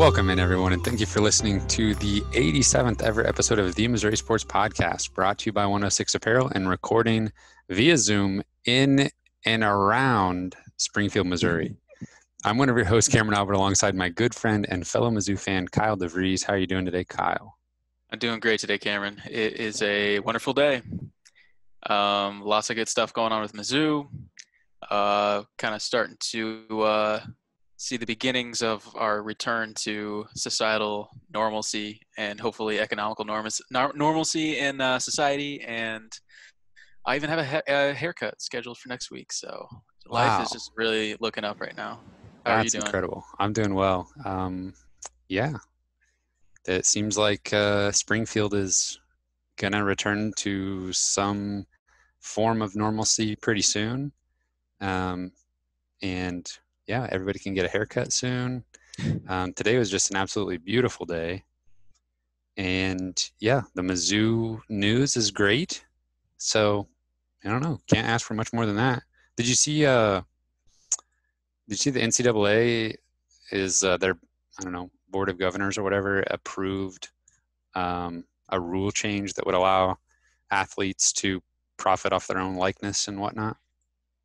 Welcome in, everyone, and thank you for listening to the 87th ever episode of the Missouri Sports Podcast, brought to you by 106 Apparel and recording via Zoom in and around Springfield, Missouri. I'm one of your hosts, Cameron Albert, alongside my good friend and fellow Mizzou fan, Kyle DeVries. How are you doing today, Kyle? I'm doing great today, Cameron. It is a wonderful day. Lots of good stuff going on with Mizzou. Kind of starting to see the beginnings of our return to societal normalcy and hopefully economical normalcy in society. And I even have a haircut scheduled for next week. So life is just really looking up right now. How are you doing? That's incredible. I'm doing well. Yeah, it seems like Springfield is going to return to some form of normalcy pretty soon. And yeah, everybody can get a haircut soon. Today was just an absolutely beautiful day. And yeah, the Mizzou news is great. So I don't know, can't ask for much more than that. Did you see the NCAA is their, I don't know, Board of Governors or whatever approved a rule change that would allow athletes to profit off their own likeness and whatnot?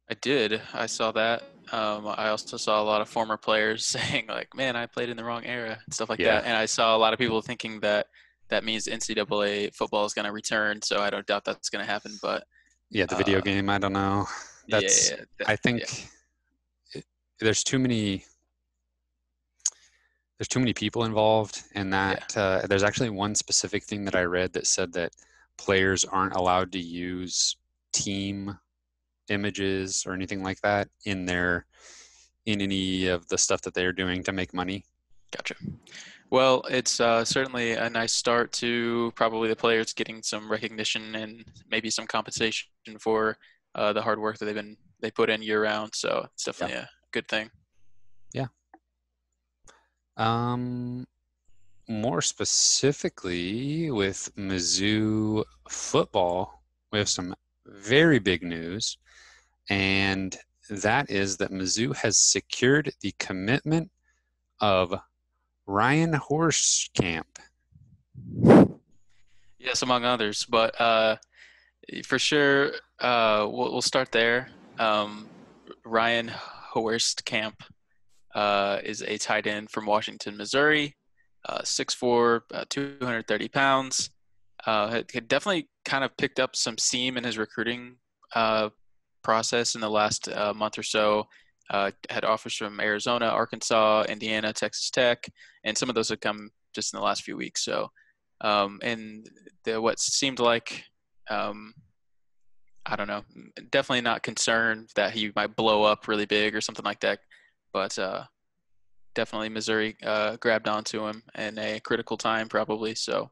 I did. I saw that. I also saw a lot of former players saying, like, man, I played in the wrong era and stuff like that. And I saw a lot of people thinking that that means NCAA football is going to return. So I don't doubt that's going to happen. But yeah, the video game, I don't know. I think there's too many people involved in that. There's actually one specific thing that I read that said that players aren't allowed to use team images or anything like that in any of the stuff that they're doing to make money. Gotcha. Well, it's certainly a nice start to probably the players getting some recognition and maybe some compensation for the hard work that they put in year round. So it's definitely a good thing. Yeah. More specifically with Mizzou football, we have some very big news. And that is that Mizzou has secured the commitment of Ryan Horskamp. Yes, among others, but for sure, we'll start there. Ryan Horskamp is a tight end from Washington, Missouri, 6'4", 230 pounds. Had definitely kind of picked up some steam in his recruiting process in the last month or so. Had offers from Arizona, Arkansas, Indiana, Texas Tech, and some of those had come just in the last few weeks. So, and what seemed like, I don't know, definitely not concerned that he might blow up really big or something like that, but definitely Missouri grabbed onto him in a critical time probably. So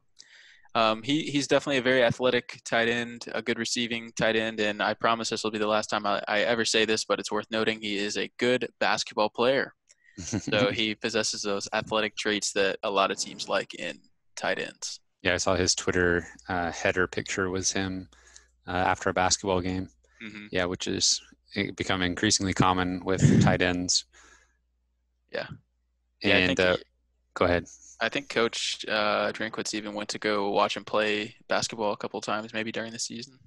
he's definitely a very athletic tight end, a good receiving tight end, and I promise this will be the last time I ever say this, but it's worth noting he is a good basketball player. So he possesses those athletic traits that a lot of teams like in tight ends. Yeah, I saw his Twitter header picture was him after a basketball game. Mm-hmm. Yeah, which is becoming increasingly common with tight ends. Yeah. And go ahead. I think Coach Drinkwitz even went to go watch him play basketball a couple times, maybe during the season.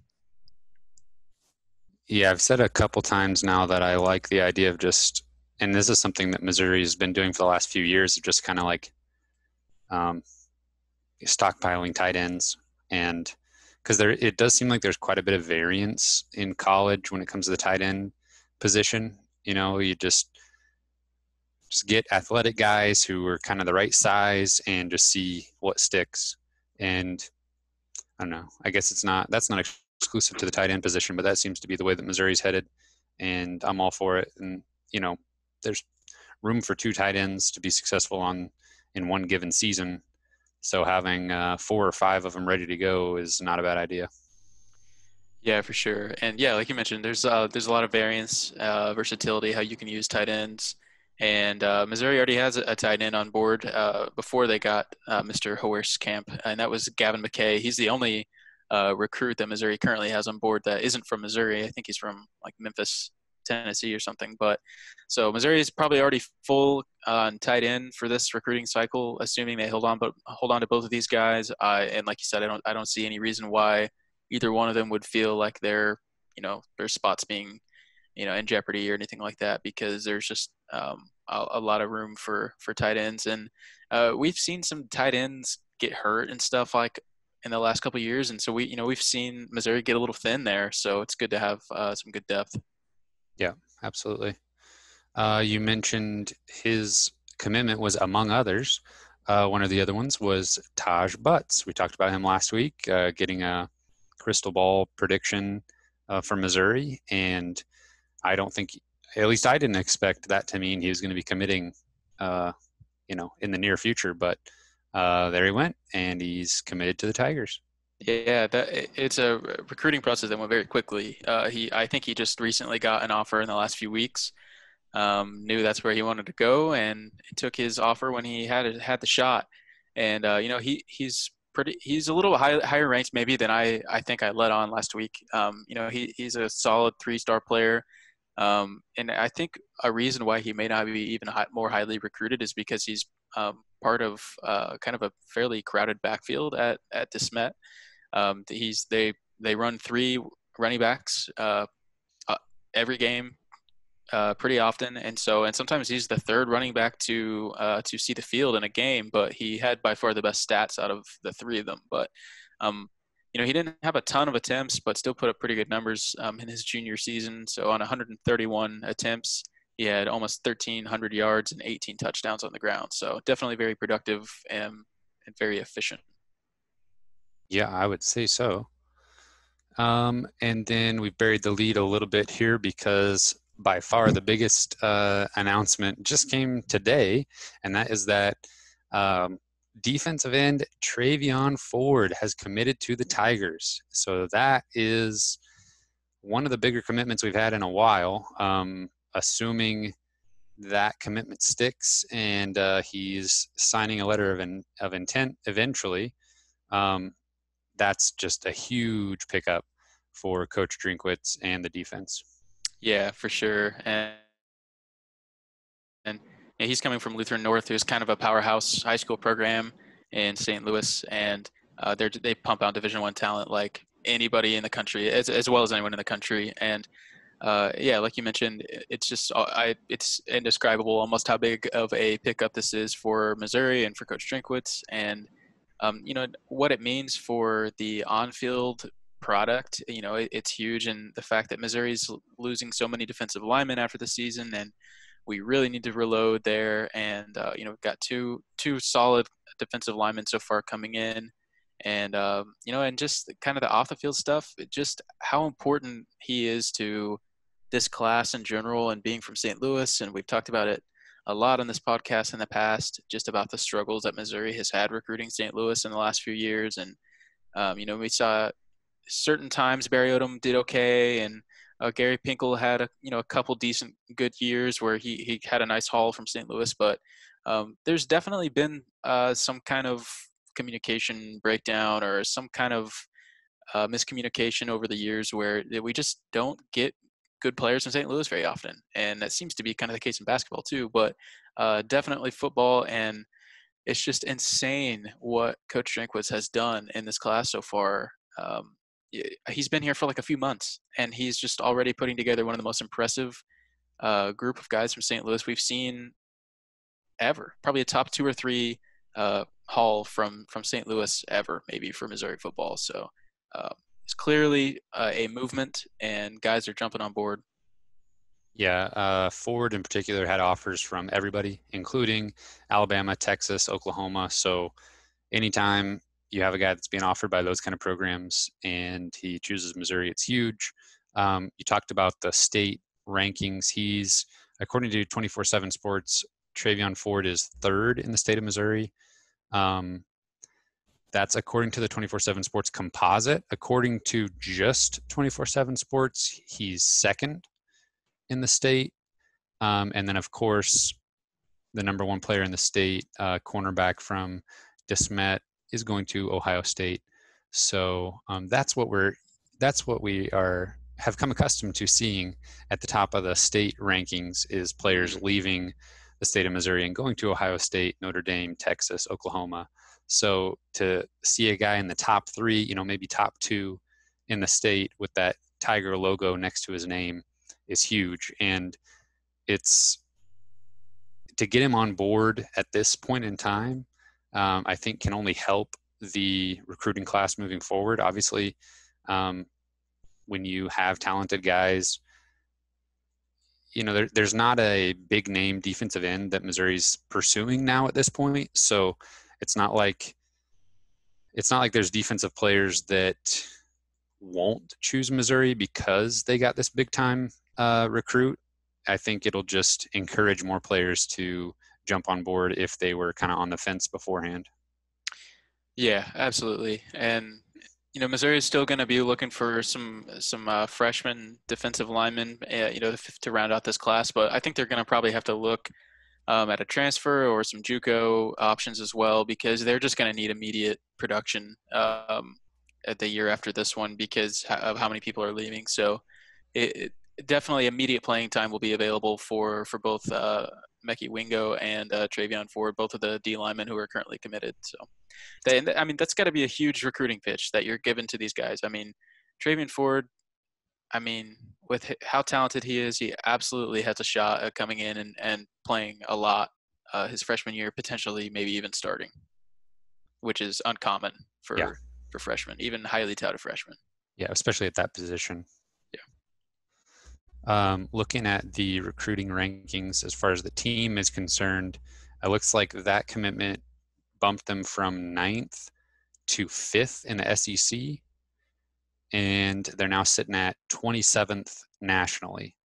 Yeah, I've said a couple times now that I like the idea of just, and this is something that Missouri has been doing for the last few years, of just kind of like stockpiling tight ends. And because it does seem like there's quite a bit of variance in college when it comes to the tight end position. You know, you just get athletic guys who are kind of the right size and just see what sticks. And I don't know, I guess that's not exclusive to the tight end position, but that seems to be the way that Missouri's headed, and I'm all for it. And, you know, there's room for two tight ends to be successful in one given season. So having 4 or 5 of them ready to go is not a bad idea. Yeah, for sure. And yeah, like you mentioned, there's a lot of variance, versatility, how you can use tight ends. And Missouri already has a tight end on board before they got Mr. Horskamp, and that was Gavin McKay. He's the only recruit that Missouri currently has on board that isn't from Missouri. I think he's from like Memphis, Tennessee or something. But so Missouri is probably already full on tight end for this recruiting cycle, assuming they hold on to both of these guys. And like you said, I don't see any reason why either one of them would feel like their spots being in jeopardy or anything like that, because there's just a lot of room for tight ends. And we've seen some tight ends get hurt and stuff like in the last couple of years, and so we've seen Missouri get a little thin there. So it's good to have some good depth. Yeah, absolutely. You mentioned his commitment was, among others, one of the other ones was Taj Butts. We talked about him last week, getting a crystal ball prediction for Missouri, and I don't think, at least I didn't expect that to mean he was going to be committing, in the near future. But there he went, and he's committed to the Tigers. Yeah, it's a recruiting process that went very quickly. I think he just recently got an offer in the last few weeks. Knew that's where he wanted to go, and took his offer when he had the shot. And he's a little higher ranked maybe than I think I let on last week. He's a solid 3-star player. And I think a reason why he may not be even more highly recruited is because he's part of kind of a fairly crowded backfield at DeSmet. They run 3 running backs every game pretty often, and sometimes he's the third running back to see the field in a game. But he had by far the best stats out of the 3 of them. But he didn't have a ton of attempts, but still put up pretty good numbers in his junior season. So on 131 attempts, he had almost 1,300 yards and 18 touchdowns on the ground. So definitely very productive and very efficient. Yeah, I would say so. And then we've buried the lead a little bit here because by far the biggest announcement just came today, and that is that defensive end Travion Ford has committed to the Tigers. So that is one of the bigger commitments we've had in a while. Assuming that commitment sticks and he's signing a letter of intent eventually, that's just a huge pickup for Coach Drinkwitz and the defense. Yeah, for sure. And he's coming from Lutheran North, who's kind of a powerhouse high school program in St. Louis, and they pump out Division I talent like anybody in the country, as well as anyone in the country. And yeah, like you mentioned, it's indescribable almost how big of a pickup this is for Missouri and for Coach Drinkwitz, and what it means for the on-field product. It's huge, and the fact that Missouri's losing so many defensive linemen after the season, and we really need to reload there. And we've got two solid defensive linemen so far coming in, and and just kind of the off the field stuff, just how important he is to this class in general, and being from St. Louis. And we've talked about it a lot on this podcast in the past, just about the struggles that Missouri has had recruiting St. Louis in the last few years. And we saw certain times Barry Odom did okay, and Gary Pinkel had a couple decent good years where he had a nice haul from St. Louis. But there's definitely been some kind of communication breakdown or some kind of miscommunication over the years where we just don't get good players from St. Louis very often. And that seems to be kind of the case in basketball too, but definitely football. And it's just insane what Coach Drinkwitz has done in this class so far. He's been here for like a few months, and he's just already putting together one of the most impressive group of guys from St. Louis we've seen ever. Probably a top 2 or 3 haul from St. Louis ever, maybe, for Missouri football. So it's clearly a movement, and guys are jumping on board. Yeah, Ford in particular had offers from everybody, including Alabama, Texas, Oklahoma. So anytime you have a guy that's being offered by those kind of programs and he chooses Missouri, it's huge. You talked about the state rankings. He's, according to 24/7 Sports, Travion Ford is 3rd in the state of Missouri. That's according to the 24/7 Sports composite. According to just 24/7 Sports, he's 2nd in the state. And then, of course, the number 1 player in the state, cornerback from DeSmet, is going to Ohio State. So that's what we are have come accustomed to seeing at the top of the state rankings is players Mm-hmm. leaving the state of Missouri and going to Ohio State, Notre Dame, Texas, Oklahoma. So to see a guy in the top three, maybe top two in the state with that Tiger logo next to his name is huge. And it's to get him on board at this point in time, I think can only help the recruiting class moving forward. Obviously, um, when you have talented guys, there's not a big name defensive end that Missouri's pursuing now at this point. So it's not like there's defensive players that won't choose Missouri because they got this big time recruit. I think it'll just encourage more players to jump on board if they were kind of on the fence beforehand. Yeah, absolutely. And Missouri is still going to be looking for some freshman defensive linemen, to round out this class. But I think they're going to probably have to look at a transfer or some JUCO options as well, because they're just going to need immediate production at the year after this one because of how many people are leaving. So definitely immediate playing time will be available for both Mekhi Wingo and Travion Ford, both of the D linemen who are currently committed. So that's got to be a huge recruiting pitch that you're given to these guys. I mean, Travion Ford, with how talented he is, he absolutely has a shot at coming in and playing a lot his freshman year, potentially maybe even starting, which is uncommon Yeah. for freshmen, even highly touted freshmen. Yeah, especially at that position. Yeah. Looking at the recruiting rankings as far as the team is concerned, it looks like that commitment bumped them from 9th to 5th in the SEC, and they're now sitting at 27th nationally.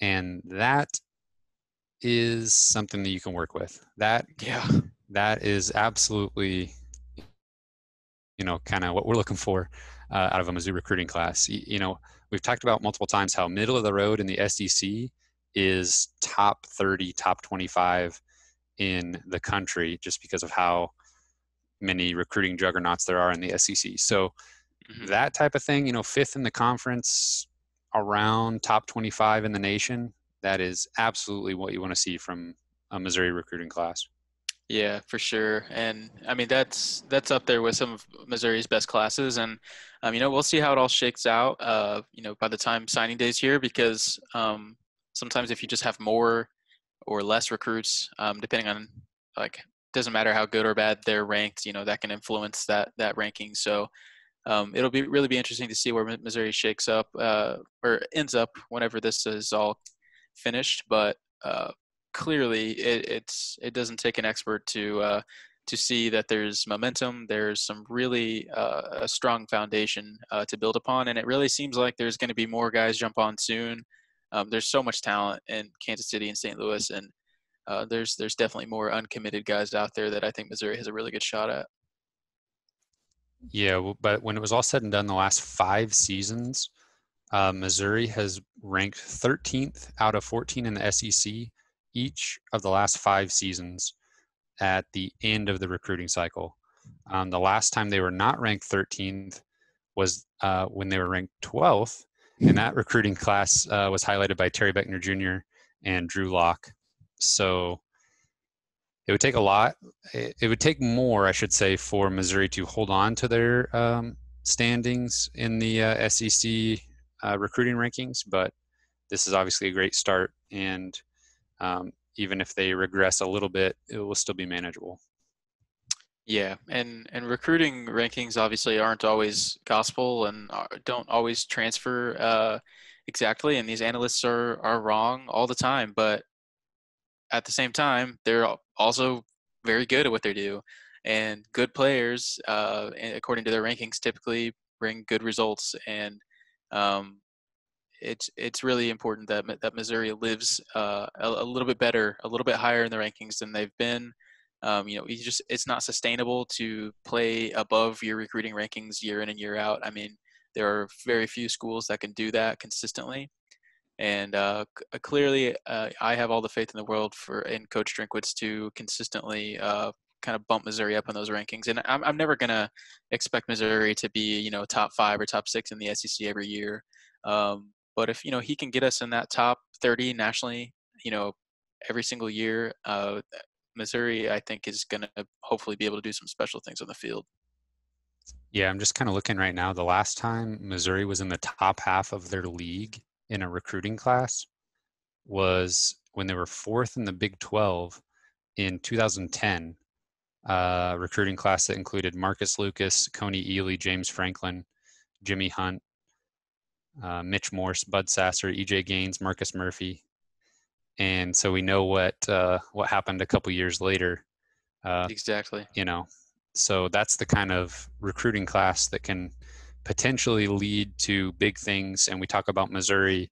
And that is something that you can work with. That is absolutely, kind of what we're looking for out of a Mizzou recruiting class. We've talked about multiple times how middle of the road in the SEC is top 30, top 25 in the country just because of how many recruiting juggernauts there are in the SEC. So that type of thing, 5th in the conference, around top 25 in the nation, that is absolutely what you want to see from a Missouri recruiting class. Yeah, for sure. And that's up there with some of Missouri's best classes. And we'll see how it all shakes out. By the time signing day's here, because sometimes if you just have more or less recruits, depending on doesn't matter how good or bad they're ranked, that can influence that ranking. So it'll really be interesting to see where Missouri shakes up or ends up whenever this is all finished. But clearly, it doesn't take an expert to see that there's momentum. There's some really a strong foundation to build upon, and it really seems like there's going to be more guys jump on soon. There's so much talent in Kansas City and St. Louis, and there's definitely more uncommitted guys out there that I think Missouri has a really good shot at. Yeah, but when it was all said and done, the last 5 seasons, Missouri has ranked 13th out of 14 in the SEC each of the last 5 seasons at the end of the recruiting cycle. The last time they were not ranked 13th was when they were ranked 12th, and that recruiting class was highlighted by Terry Beckner Jr. and Drew Locke. So it would take a lot. It would take more, I should say, for Missouri to hold on to their standings in the SEC recruiting rankings. But this is obviously a great start, and even if they regress a little bit, it will still be manageable. Yeah, and recruiting rankings obviously aren't always gospel and don't always transfer exactly. And these analysts are wrong all the time, but at the same time, they're also very good at what they do, and good players, according to their rankings, typically bring good results. And it's really important that Missouri lives a little bit better, a little bit higher in the rankings than they've been. It's not sustainable to play above your recruiting rankings year in and year out. There are very few schools that can do that consistently. And clearly, I have all the faith in the world in Coach Drinkwitz to consistently kind of bump Missouri up in those rankings. And I'm never gonna expect Missouri to be, top 5 or top 6 in the SEC every year. But if he can get us in that top 30 nationally, every single year, Missouri, I think, is gonna hopefully be able to do some special things on the field. Yeah, I'm just kind of looking right now. The last time Missouri was in the top half of their league in a recruiting class was when they were fourth in the Big 12 in 2010. Recruiting class that included Marcus Lucas, Coney Ely, James Franklin, Jimmy Hunt, Mitch Morse, Bud Sasser, EJ Gaines, Marcus Murphy. And so we know what happened a couple years later. Exactly. So that's the kind of recruiting class that can potentially lead to big things. And we talk about Missouri,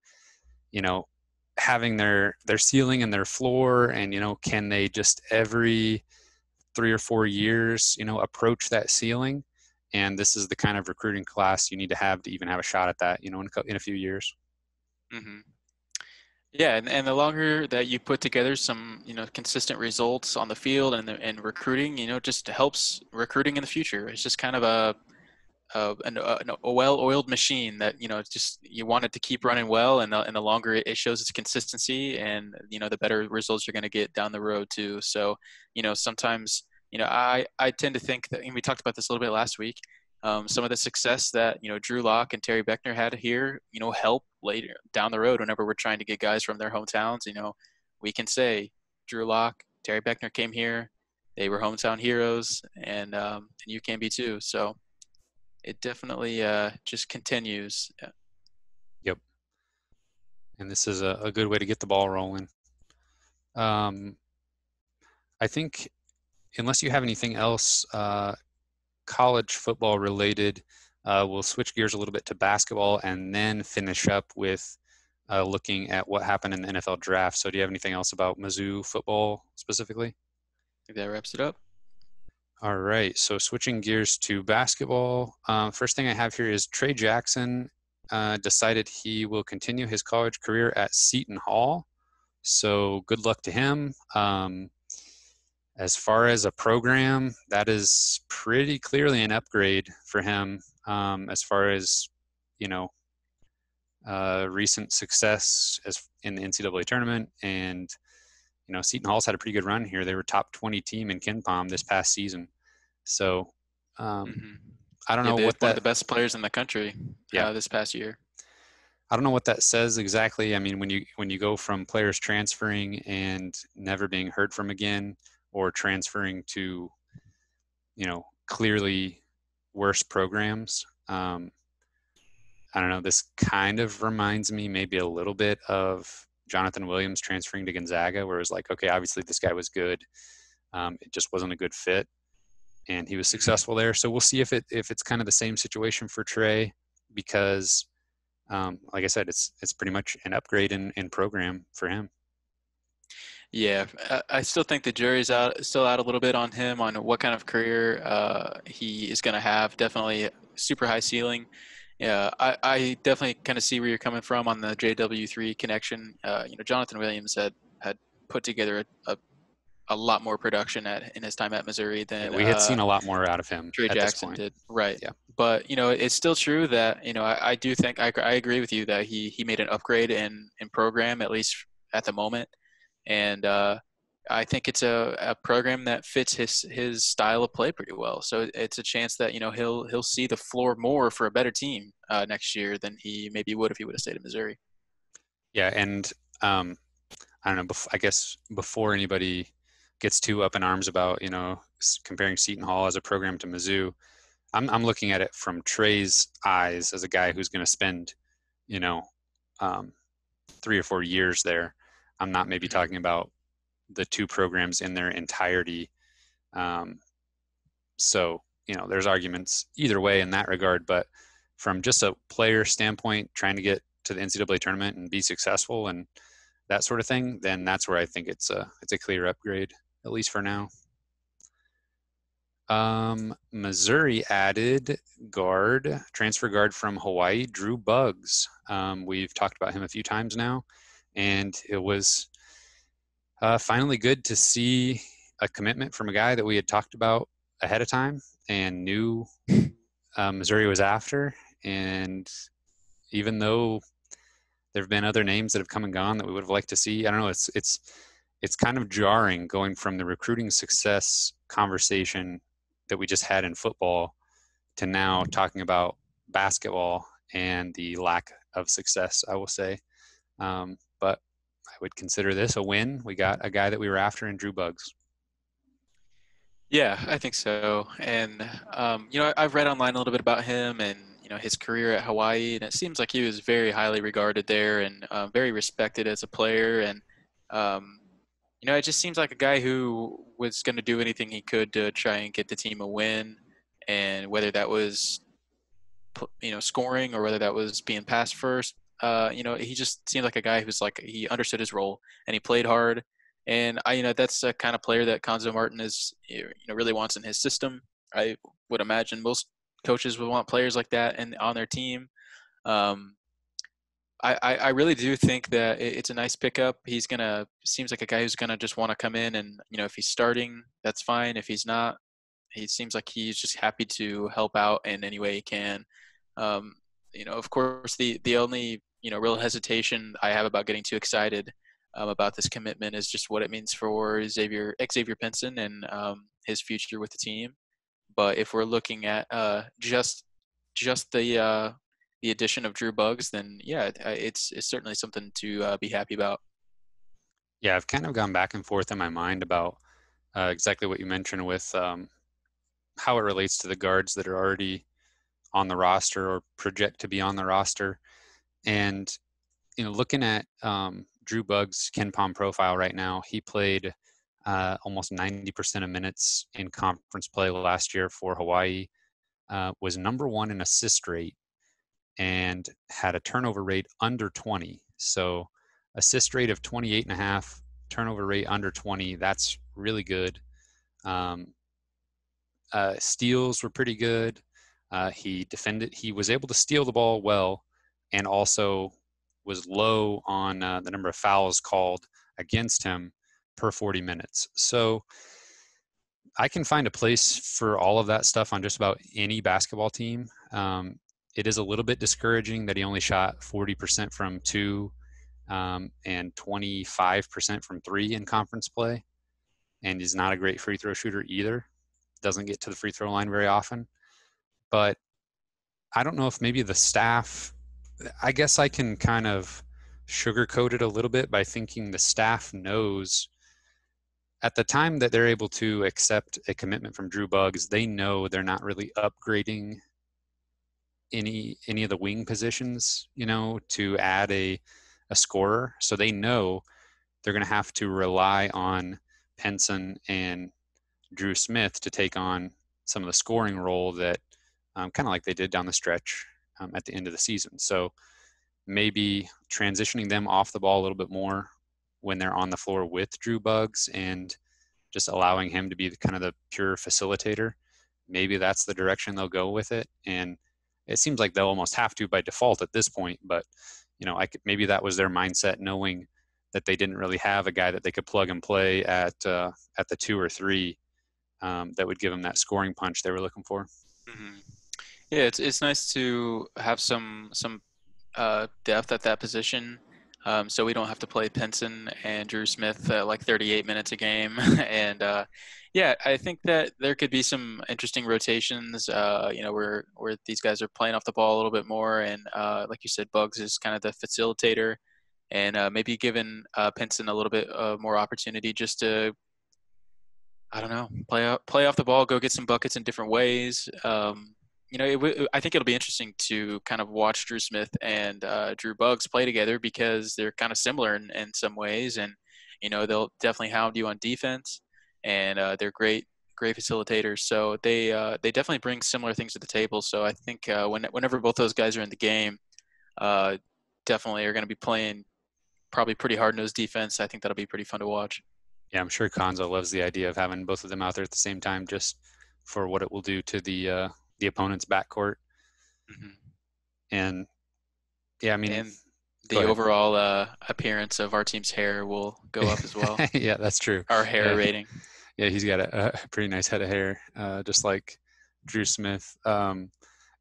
having their ceiling and their floor, and can they just every 3 or 4 years approach that ceiling? And this is the kind of recruiting class you need to have to even have a shot at that in a few years. Mm-hmm. Yeah, and the longer that you put together some, consistent results on the field and recruiting, just helps recruiting in the future. It's just kind of a well-oiled machine that just you want it to keep running well, and the longer it shows its consistency, and the better results you're going to get down the road too. So sometimes I tend to think that, and we talked about this a little bit last week. Some of the success that Drew Locke and Terry Beckner had here, help later down the road whenever we're trying to get guys from their hometowns. We can say Drew Locke, Terry Beckner came here, they were hometown heroes, and you can be too. So it definitely just continues. Yep. And this is a good way to get the ball rolling. I think, unless you have anything else college football related, we'll switch gears a little bit to basketball and then finish up with looking at what happened in the NFL draft. So do you have anything else about Mizzou football specifically? I think that wraps it up. All right, so switching gears to basketball. First thing I have here is Trey Jackson decided he will continue his college career at Seton Hall. So good luck to him. As far as a program, that is pretty clearly an upgrade for him. As far as recent success as in the NCAA tournament, and Seton Hall's had a pretty good run here. They were top 20 team in KenPom this past season. So Mm-hmm. I don't know they're what one of that. the best players in the country. Yeah. This past year. I don't know what that says exactly. I mean, when you go from players transferring and never being heard from again, or transferring to clearly worse programs. I don't know. This kind of reminds me maybe a little bit of Jonathan Williams transferring to Gonzaga, where it was like, okay, obviously this guy was good. It just wasn't a good fit, and he was successful there. So we'll see if it's kind of the same situation for Trey, because, like I said, it's pretty much an upgrade in program for him. Yeah, I still think the jury's still out a little bit on him, on what kind of career he is going to have. Definitely super high ceiling. Yeah, I definitely kind of see where you're coming from on the JW3 connection. Jonathan Williams had put together a lot more production in his time at Missouri than We had seen a lot more out of him Trey at this Jackson point. did. Right. Yeah. But it's still true that I do think I agree with you that he made an upgrade in program, at least at the moment. And I think it's a program that fits his style of play pretty well. So it's a chance that he'll see the floor more for a better team next year than he maybe would if he would have stayed in Missouri. Yeah, and I don't know. I guess before anybody gets too up in arms about comparing Seton Hall as a program to Mizzou, I'm looking at it from Trey's eyes as a guy who's going to spend 3 or 4 years there. I'm not maybe talking about the two programs in their entirety. So, there's arguments either way in that regard, but from just a player standpoint, trying to get to the NCAA tournament and be successful and that sort of thing, then that's where I think it's a clear upgrade, at least for now. Missouri added transfer guard from Hawaii, Drew Buggs. We've talked about him a few times now, and it was finally good to see a commitment from a guy that we had talked about ahead of time and knew Missouri was after. And even though there have been other names that have come and gone that we would have liked to see, I don't know. It's kind of jarring going from the recruiting success conversation that we just had in football to now talking about basketball and the lack of success, I will say. But I would consider this a win. We got a guy that we were after in Drew Buggs. Yeah, I think so. And I've read online a little bit about him and his career at Hawaii, and it seems like he was very highly regarded there and very respected as a player. And um, it just seems like a guy who was going to do anything he could to try and get the team a win, and whether that was scoring or whether that was being passed first. He just seemed like a guy who's like he understood his role and he played hard. And that's a kind of player that Conzo Martin is really wants in his system. I would imagine most coaches would want players like that and on their team. Um, I really do think that it's a nice pickup. Seems like a guy who's gonna just want to come in and if he's starting, that's fine. If he's not, he seems like he's just happy to help out in any way he can. Um, of course, the only real hesitation I have about getting too excited about this commitment is just what it means for Xavier Pinson and his future with the team. But if we're looking at just the addition of Drew Buggs, then yeah, it's certainly something to be happy about. Yeah, I've kind of gone back and forth in my mind about exactly what you mentioned with how it relates to the guards that are already on the roster or project to be on the roster. And, looking at Drew Buggs' KenPom profile right now, he played almost 90% of minutes in conference play last year for Hawaii, was number one in assist rate, and had a turnover rate under 20. So assist rate of 28.5, turnover rate under 20, that's really good. Steals were pretty good. He was able to steal the ball well, and also was low on the number of fouls called against him per 40 minutes. So I can find a place for all of that stuff on just about any basketball team. It is a little bit discouraging that he only shot 40% from two and 25% from three in conference play. And he's not a great free throw shooter either. Doesn't get to the free throw line very often. But I don't know if maybe the staff, I guess I can kind of sugarcoat it a little bit by thinking the staff knows at the time that they're able to accept a commitment from Drew Buggs, they know they're not really upgrading any of the wing positions, to add a scorer. So they know they're going to have to rely on Penson and Drew Smith to take on some of the scoring role that kind of like they did down the stretch at the end of the season. So maybe transitioning them off the ball a little bit more when they're on the floor with Drew Buggs and just allowing him to be kind of the pure facilitator. Maybe that's the direction they'll go with it. And it seems like they'll almost have to by default at this point, but maybe that was their mindset, knowing that they didn't really have a guy that they could plug and play at the 2 or 3 that would give them that scoring punch they were looking for. Mm-hmm. Yeah, it's nice to have some depth at that position, so we don't have to play Penson and Drew Smith like 38 minutes a game. And yeah, I think that there could be some interesting rotations. Where these guys are playing off the ball a little bit more, and like you said, Buggs is kind of the facilitator, and maybe giving Penson a little bit more opportunity just to, I don't know, play off the ball, go get some buckets in different ways. I think it'll be interesting to kind of watch Drew Smith and Drew Buggs play together because they're kind of similar in some ways, and they'll definitely hound you on defense, and they're great facilitators. So they definitely bring similar things to the table. So I think whenever both those guys are in the game, uh, definitely are going to be playing probably pretty hard-nosed defense. I think that'll be pretty fun to watch. Yeah, I'm sure Konzo loves the idea of having both of them out there at the same time, just for what it will do to the opponent's backcourt. Mm-hmm. And yeah, I mean, and the overall appearance of our team's hair will go up as well. Yeah, that's true. Our hair rating. Yeah, he's got a pretty nice head of hair, just like Drew Smith.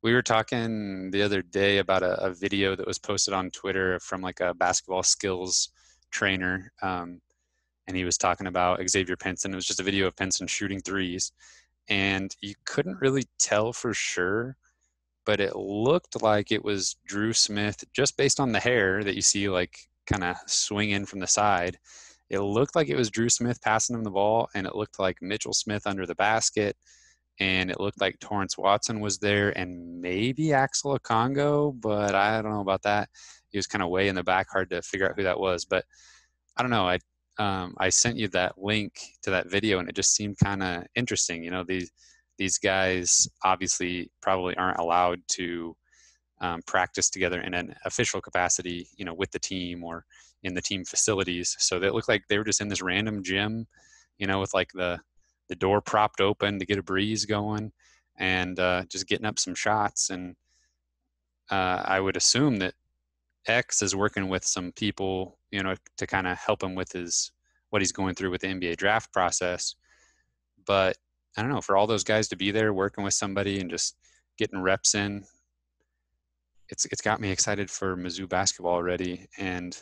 We were talking the other day about a video that was posted on Twitter from like a basketball skills trainer. And he was talking about Xavier Pinson. It was just a video of Pinson shooting threes. And you couldn't really tell for sure, but it looked like it was Drew Smith just based on the hair that you see like kind of swing in from the side. It looked like it was Drew Smith passing him the ball, and it looked like Mitchell Smith under the basket, and it looked like Torrance Watson was there, and maybe Axel Okongo, but I don't know about that. He was kind of way in the back, hard to figure out who that was. But I don't know. I sent you that link to that video, and it just seemed kind of interesting. You know, these guys obviously probably aren't allowed to practice together in an official capacity, you know, with the team or in the team facilities. So they looked like they were just in this random gym, you know, with like the door propped open to get a breeze going, and just getting up some shots. And I would assume that X is working with some people, you know, to kind of help him with what he's going through with the NBA draft process. But I don't know, for all those guys to be there working with somebody and just getting reps in, it's got me excited for Mizzou basketball already, and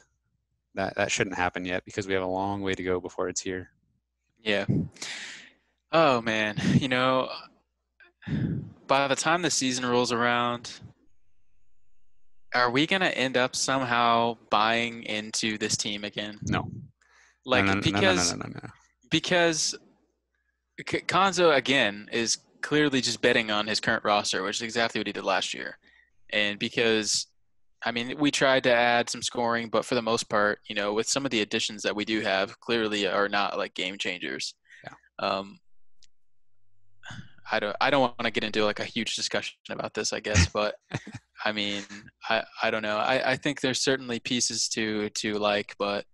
that shouldn't happen yet because we have a long way to go before it's here. Yeah. Oh man, by the time the season rolls around, are we gonna end up somehow buying into this team again? No, no, Like no, no, no, no, because no, no, no. because Konzo again is clearly just betting on his current roster, which is exactly what he did last year. And because I mean, we tried to add some scoring, but for the most part, with some of the additions that we do have, clearly are not like game changers. Yeah. Um, I don't want to get into like a huge discussion about this, I guess, but I mean, I don't know. I think there's certainly pieces to like, but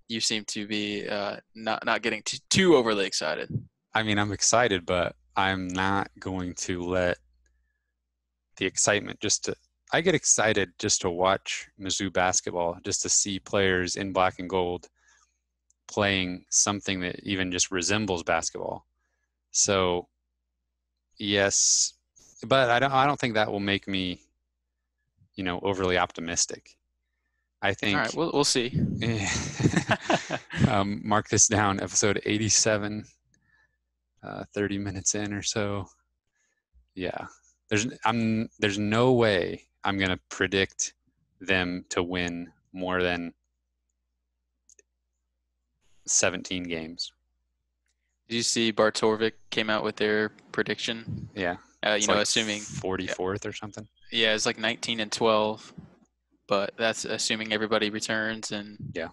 you seem to be not getting too overly excited. I mean, I'm excited, but I'm not going to let the excitement I get excited just to watch Mizzou basketball, just to see players in black and gold playing something that even just resembles basketball. So, yes, but I don't think that will make me, overly optimistic. I All right, think, we'll see. mark this down, episode 87, 30 minutes in or so. Yeah, there's no way I'm gonna predict them to win more than 17 games. Did you see Bartorvik came out with their prediction? Yeah, it's like Assuming 44th or something. yeah, it's like 19 and 12, but that's assuming everybody returns and Yeah,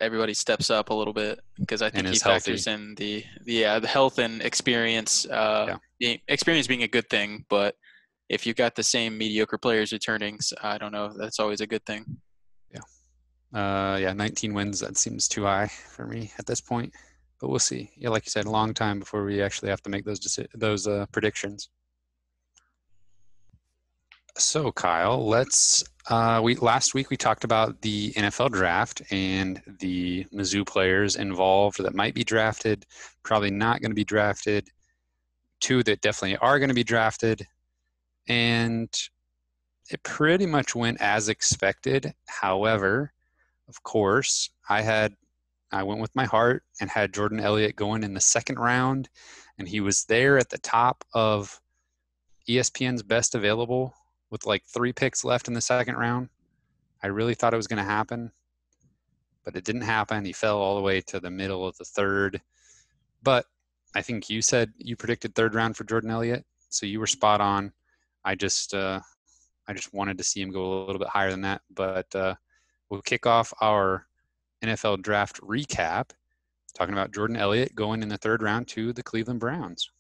everybody steps up a little bit because I and think he is healthy. factors in the health and experience. Yeah, Experience being a good thing, but if you got the same mediocre players returning, I don't know. That's always a good thing. yeah, 19 wins. That seems too high for me at this point, but we'll see. Yeah, like you said, a long time before we actually have to make those predictions. So Kyle, let's last week we talked about the NFL draft and the Mizzou players involved that might be drafted, probably not going to be drafted, two that definitely are going to be drafted, and it pretty much went as expected. However, of course, I went with my heart and had Jordan Elliott going in the second round, and he was there at the top of ESPN's best available with like 3 picks left in the second round. I really thought it was going to happen, but it didn't happen. He fell all the way to the middle of the third. But I think you said you predicted third round for Jordan Elliott, so you were spot on. I just wanted to see him go a little bit higher than that. But we'll kick off our NFL draft recap talking about Jordan Elliott going in the third round to the Cleveland Browns.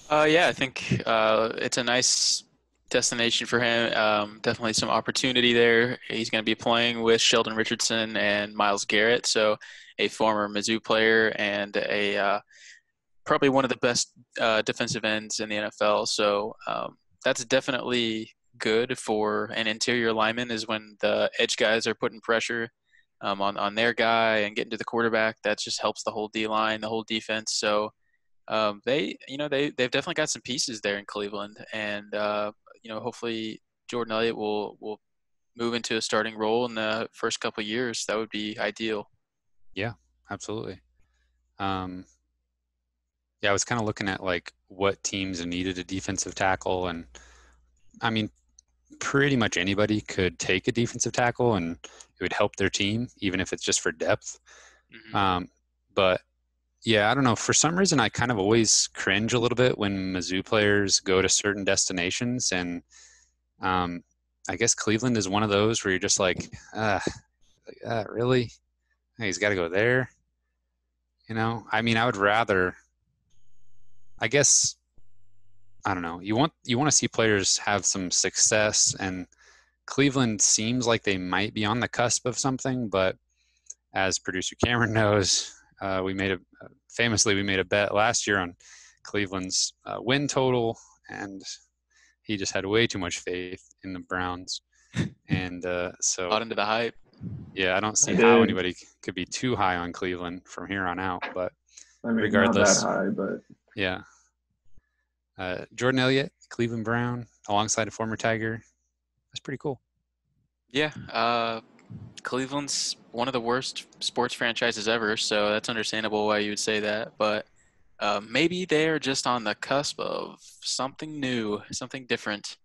Yeah, I think it's a nice destination for him. Definitely some opportunity there. He's going to be playing with Sheldon Richardson and Myles Garrett, so a former Mizzou player and a probably one of the best defensive ends in the NFL. So that's definitely good for an interior lineman is when the edge guys are putting pressure on their guy and getting to the quarterback. That just helps the whole D line, the whole defense. So they've definitely got some pieces there in Cleveland, and hopefully Jordan Elliott will move into a starting role in the first couple of years. That would be ideal. Yeah, absolutely. Um, yeah, I was kind of looking at like what teams needed a defensive tackle, and I mean, pretty much anybody could take a defensive tackle, and it would help their team, even if it's just for depth. Hmm. Um, but yeah, I don't know. For some reason, I kind of always cringe a little bit when Mizzou players go to certain destinations, and um, I guess Cleveland is one of those where you're just really? He's got to go there. I mean, I would rather. I guess I don't know. You want to see players have some success, and Cleveland seems like they might be on the cusp of something. But as producer Cameron knows, we made a bet last year on Cleveland's win total, and he just had way too much faith in the Browns, and so Bought into the hype. yeah, I don't I see how did. anybody could be too high on Cleveland from here on out. But I mean, not that regardless, high, but yeah, Jordan Elliott, Cleveland Brown, alongside a former Tiger, that's pretty cool. Yeah, Cleveland's one of the worst sports franchises ever, so that's understandable why you would say that. But maybe they're just on the cusp of something new, something different.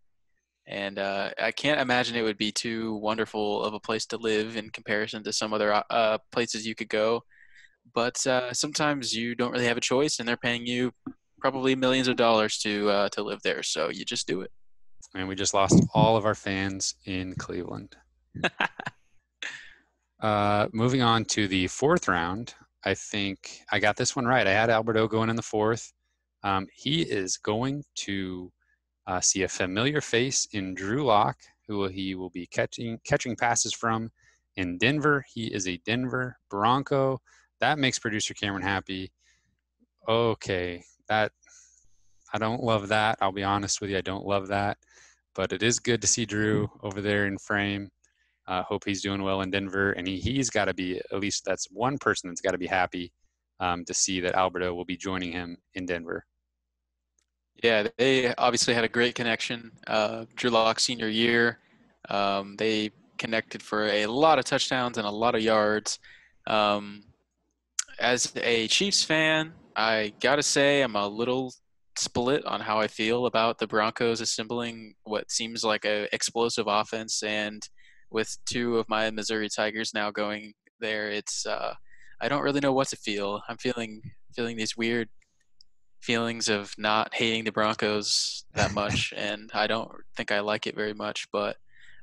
And I can't imagine it would be too wonderful of a place to live in comparison to some other places you could go. But sometimes you don't really have a choice, and they're paying you probably millions of dollars to live there. So you just do it. And we just lost all of our fans in Cleveland. Moving on to the fourth round, I think I got this one right. I had Alberto going in the fourth. He is going to see a familiar face in Drew Locke, who he will be catching passes from in Denver. He is a Denver Bronco. That makes producer Cameron happy. Okay, that I don't love that. I'll be honest with you, I don't love that. But it is good to see Drew over there in frame. Hope he's doing well in Denver, and he's got to be, at least that's one person that's got to be happy to see that Alberto will be joining him in Denver. Yeah, they obviously had a great connection. Drew Lock senior year, they connected for a lot of touchdowns and a lot of yards. Um, as a Chiefs fan, I gotta say I'm a little split on how I feel about the Broncos assembling what seems like a explosive offense, and with two of my Missouri Tigers now going there, it's I don't really know what to feel. I'm feeling these weird feelings of not hating the Broncos that much, and I don't think I like it very much. But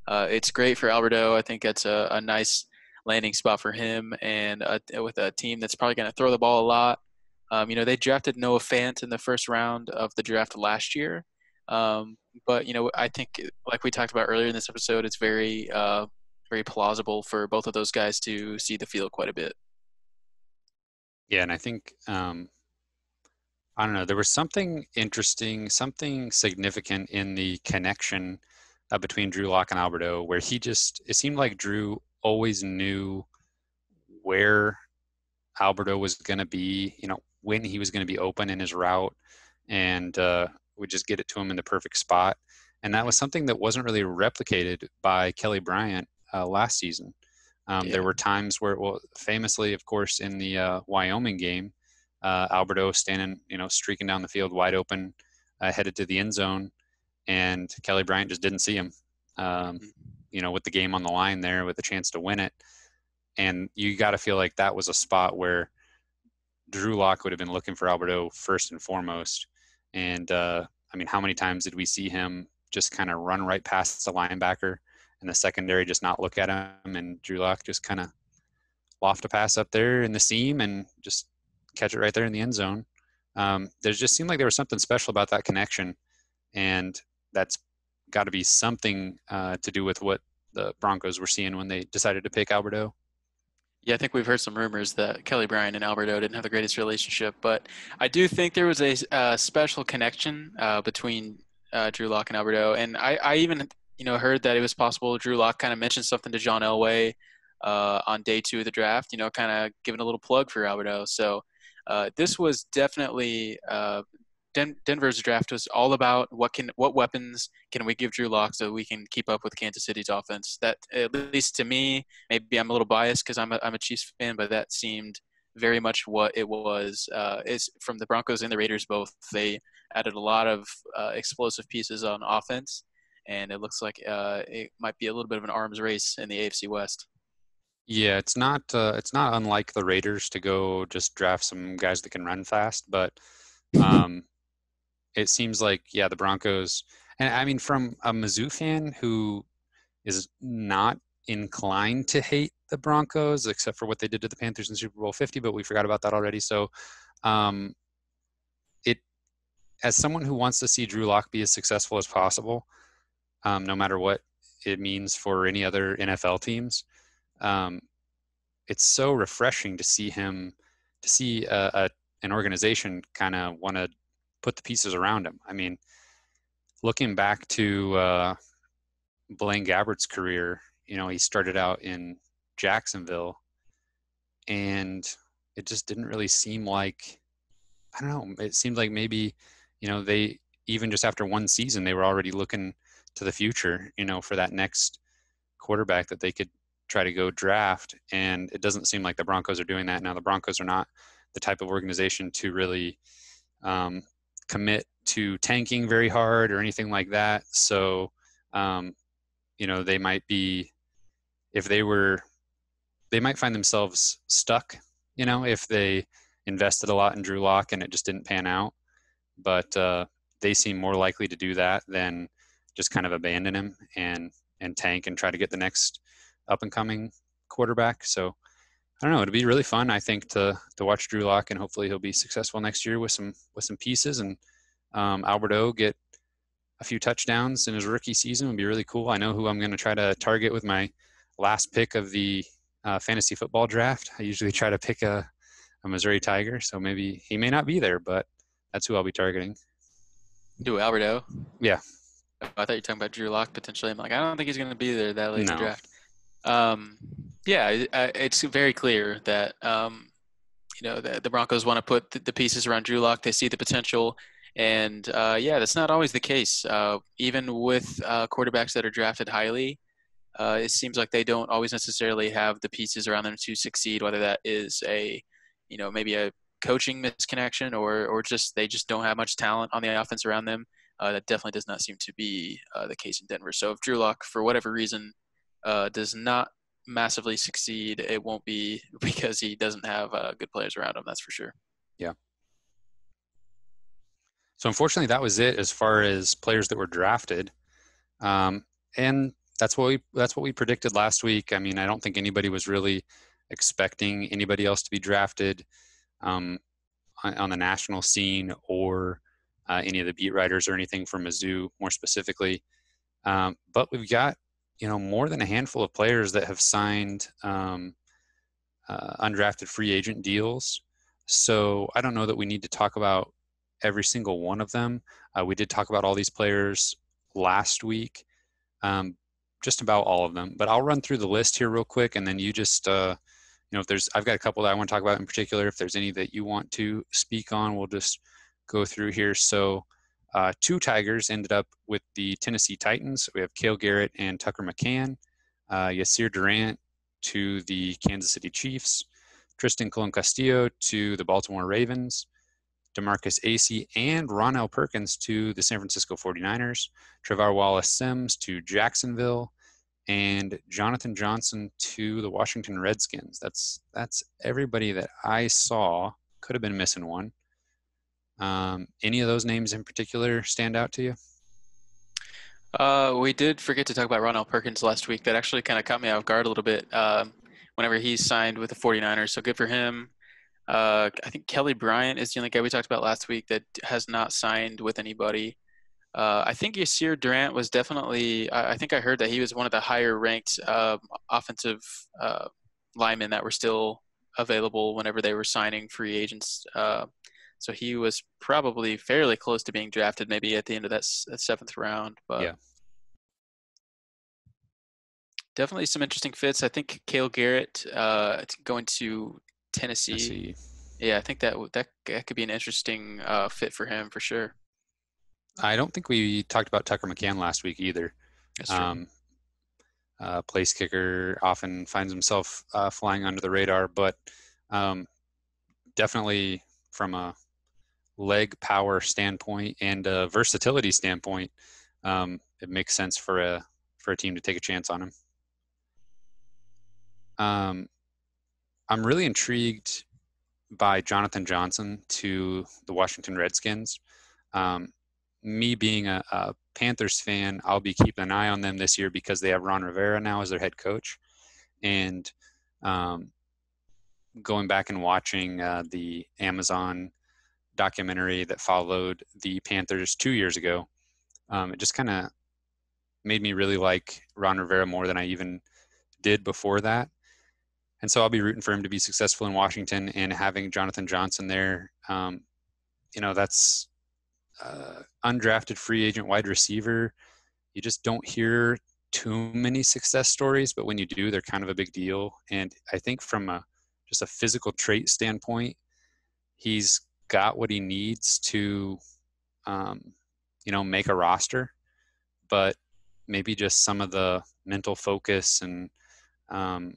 it's great for Alberto. I think it's a nice landing spot for him, and with a team that's probably going to throw the ball a lot. They drafted Noah Fant in the first round of the draft last year. But I think, like we talked about earlier in this episode, it's very plausible for both of those guys to see the field quite a bit. Yeah, and I think I don't know. There was something interesting, something significant in the connection between Drew Lock and Alberto, where it seemed like Drew always knew where Alberto was going to be, when he was going to be open in his route, and would just get it to him in the perfect spot. And that was something that wasn't really replicated by Kelly Bryant last season. Yeah. There were times where, well, famously, of course, in the Wyoming game, Alberto standing, streaking down the field wide open, headed to the end zone, and Kelly Bryant just didn't see him. With the game on the line there, with a chance to win it, and you got to feel like that was a spot where Drew Lock would have been looking for Alberto first and foremost. And how many times did we see him just kind of run right past the linebacker and the secondary just not look at him, and Drew Lock just kind of loft a pass up there in the seam and just catch it right there in the end zone. There just seemed like there was something special about that connection, and that's got to be something to do with what the Broncos were seeing when they decided to pick Alberto. Yeah, I think we've heard some rumors that Kelly Bryant and Alberto didn't have the greatest relationship, but I do think there was a special connection between Drew Lock and Alberto, and I even heard that it was possible Drew Lock kind of mentioned something to John Elway on day 2 of the draft, kind of giving a little plug for Alberto. So this was definitely Denver's draft was all about what weapons can we give Drew Lock so we can keep up with Kansas City's offense. That, at least to me, maybe I'm a little biased because I'm a Chiefs fan, but that seemed very much what it was. Is from the Broncos and the Raiders both. They added a lot of explosive pieces on offense, and it looks like it might be a little bit of an arms race in the AFC West. Yeah, it's not unlike the Raiders to go just draft some guys that can run fast, but um, it seems like, yeah, the Broncos, and I mean, from a Mizzou fan who is not inclined to hate the Broncos, except for what they did to the Panthers in Super Bowl 50, but we forgot about that already. So, um, it as someone who wants to see Drew Lock be as successful as possible, no matter what it means for any other NFL teams, um, it's so refreshing to see an organization kind of want to put the pieces around him. I mean, looking back to Blaine Gabbert's career, he started out in Jacksonville, and it just didn't really seem like, I don't know, it seemed like maybe, they, even just after one season, they were already looking to the future, for that next quarterback that they could try to go draft. And it doesn't seem like the Broncos are doing that. Now, the Broncos are not the type of organization to really commit to tanking very hard or anything like that. So, they might be, if they might find themselves stuck, if they invested a lot in Drew Lock and it just didn't pan out. But they seem more likely to do that than just kind of abandon him and tank and try to get the next up and coming quarterback. So I don't know. It'll be really fun, I think, to watch Drew Lock, and hopefully he'll be successful next year with some pieces. And Alberto get a few touchdowns in his rookie season would be really cool. I know who I'm going to try to target with my last pick of the fantasy football draft. I usually try to pick a Missouri Tiger, so maybe he may not be there, but that's who I'll be targeting. Do Alberto? Yeah. I thought you were talking about Drew Lock potentially. I'm like, I don't think he's going to be there that late in the No. draft. Yeah, it's very clear that the Broncos want to put the pieces around Drew Lock. They see the potential, and that's not always the case. Even with quarterbacks that are drafted highly, it seems like they don't always necessarily have the pieces around them to succeed. Whether that is maybe a coaching misconnection or just they just don't have much talent on the offense around them. That definitely does not seem to be the case in Denver. So if Drew Lock, for whatever reason, does not massively succeed, it won't be because he doesn't have good players around him. That's for sure. Yeah. So unfortunately, that was it as far as players that were drafted, and that's what we predicted last week. I mean, I don't think anybody was really expecting anybody else to be drafted on the national scene, or any of the beat writers or anything from Mizzou more specifically. But we've got more than a handful of players that have signed undrafted free agent deals. So I don't know that we need to talk about every single one of them. We did talk about all these players last week, just about all of them. But I'll run through the list here real quick, and then you just, if I've got a couple that I want to talk about in particular. If there's any that you want to speak on, we'll just go through here. So 2 Tigers ended up with the Tennessee Titans. We have Cale Garrett and Tucker Mccann. Yasir Durant to the Kansas City Chiefs. Tristan Colon Castillo to the Baltimore Ravens. DeMarcus Acey and Rondell Perkins to the San Francisco 49ers. Trevor Wallace-Sims to Jacksonville. And Jonathan Johnson to the Washington Redskins. That's everybody that I saw. Could have been missing one. Any of those names in particular stand out to you? We did forget to talk about Rondell Perkins last week. That actually kind of caught me off guard a little bit whenever he signed with the 49ers. So good for him. I think Kelly Bryant is the only guy we talked about last week that has not signed with anybody. I think Yasir Durant was definitely, I think I heard that he was one of the higher ranked offensive linemen that were still available whenever they were signing free agents. So he was probably fairly close to being drafted maybe at the end of that 7th round. But yeah. Definitely some interesting fits. I think Cale Garrett going to Tennessee. Tennessee. Yeah, I think that could be an interesting fit for him for sure. I don't think we talked about Tucker McCann last week either. That's true. Um, Place kicker often finds himself flying under the radar, but um, definitely from a leg power standpoint and a versatility standpoint, it makes sense for a team to take a chance on him. Um, I'm really intrigued by Jonathan Johnson to the Washington Redskins. Um, Me being a Panthers fan, I'll be keeping an eye on them this year because they have Ron Rivera now as their head coach. And um, going back and watching the Amazon documentary that followed the Panthers 2 years ago, it just kind of made me really like Ron Rivera more than I even did before that. And so I'll be rooting for him to be successful in Washington, and having Jonathan Johnson there. That's undrafted free agent wide receiver. You just don't hear too many success stories, but when you do, they're kind of a big deal. And I think from just a physical trait standpoint, he's got what he needs to, um, make a roster, but maybe just some of the mental focus and, um,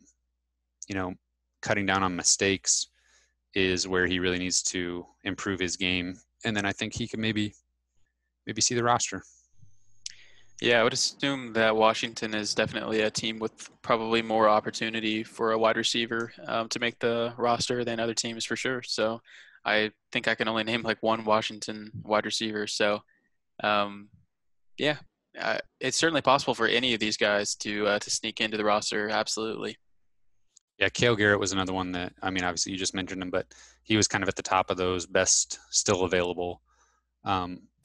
you know, cutting down on mistakes is where he really needs to improve his game. And then I think he can maybe see the roster. Yeah, I would assume that Washington is definitely a team with probably more opportunity for a wide receiver to make the roster than other teams for sure. So I think I can only name like one Washington wide receiver. So um, yeah, it's certainly possible for any of these guys to sneak into the roster. Absolutely. Yeah, Cale Garrett was another one that, I mean, obviously you just mentioned him, but he was kind of at the top of those best still available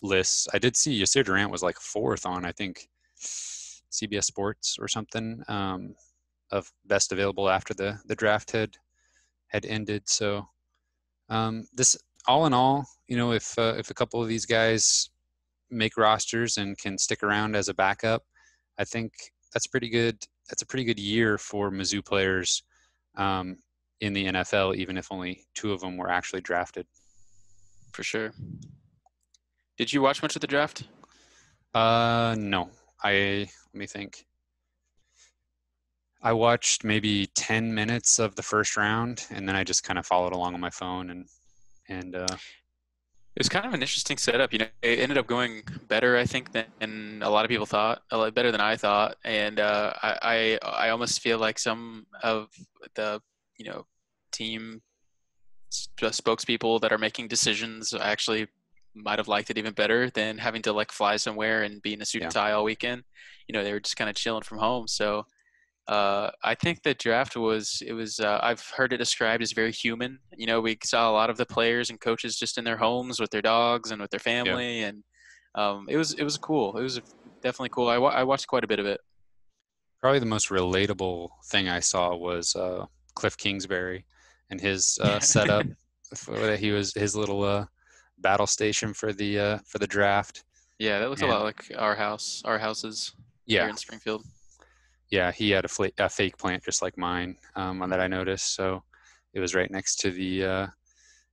lists. I did see Yasir Durant was like fourth on, I think, CBS Sports or something, of best available after the draft had ended. So this, all in all, if a couple of these guys make rosters and can stick around as a backup, I think that's pretty good. That's a pretty good year for Mizzou players um, in the NFL, even if only two of them were actually drafted. For sure. Did you watch much of the draft? No, let me think. I watched maybe 10 minutes of the first round, and then I just kind of followed along on my phone and It was kind of an interesting setup. It ended up going better, I think, than a lot of people thought. A lot better than I thought, and I almost feel like some of the you know team spokespeople that are making decisions actually might have liked it even better than having to like fly somewhere and be in a suit and yeah, tie all weekend. They were just kind of chilling from home. So I think the draft I've heard it described as very human. We saw a lot of the players and coaches just in their homes with their dogs and with their yeah. family, and it was cool. It was definitely cool. I watched quite a bit of it. Probably the most relatable thing I saw was Kliff Kingsbury and his setup. That he was his little battle station for the draft. Yeah, that looks a And lot like our houses here yeah, in Springfield. yeah, he had a fake plant just like mine that I Mhm. noticed. So it was right next to the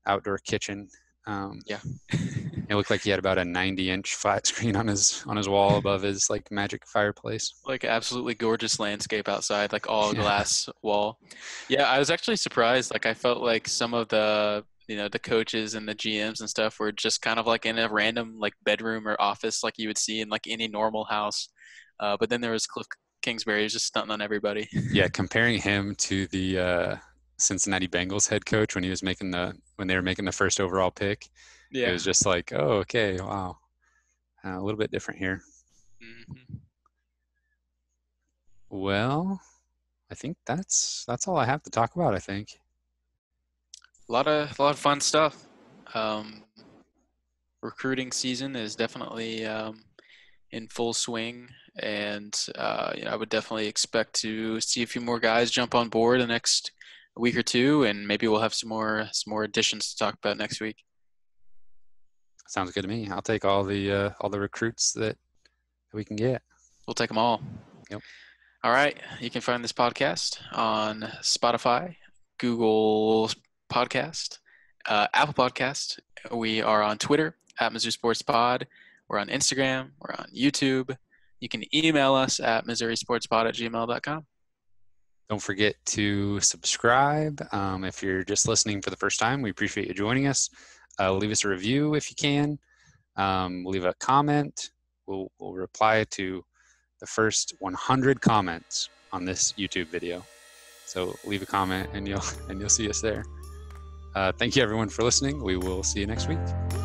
outdoor kitchen. Um, Yeah. it looked like he had about a 90-inch flat screen on his wall above his like magic fireplace. Like absolutely gorgeous landscape outside, like all Yeah, glass wall. Yeah, I was actually surprised. Like I felt like some of the coaches and the GMs and stuff were just kind of like in a random like bedroom or office like you would see in like any normal house. But then there was Kliff Kingsbury who's just stunting on everybody. yeah. Comparing him to the Cincinnati Bengals head coach when they were making the first overall pick, it Yeah. was just like, oh, okay, wow, a little bit different here. Hmm. Well, I think that's all I have to talk about, I think. A lot of fun stuff. Um, Recruiting season is definitely in full swing, and I would definitely expect to see a few more guys jump on board the next week or two, and maybe we'll have some more additions to talk about next week. Sounds good to me. I'll take all the recruits that we can get. We'll take them all. Yep. All right. You can find this podcast on Spotify, Google Podcast, Apple Podcast. We are on Twitter at Missouri Sports Pod. We're on Instagram. We're on YouTube. You can email us at MissouriSportsPod@gmail.com. Don't forget to subscribe. If you're just listening for the first time, we appreciate you joining us. Leave us a review if you can. Leave a comment. We'll reply to the first 100 comments on this YouTube video. So leave a comment and you'll see us there. Thank you everyone for listening. We will see you next week.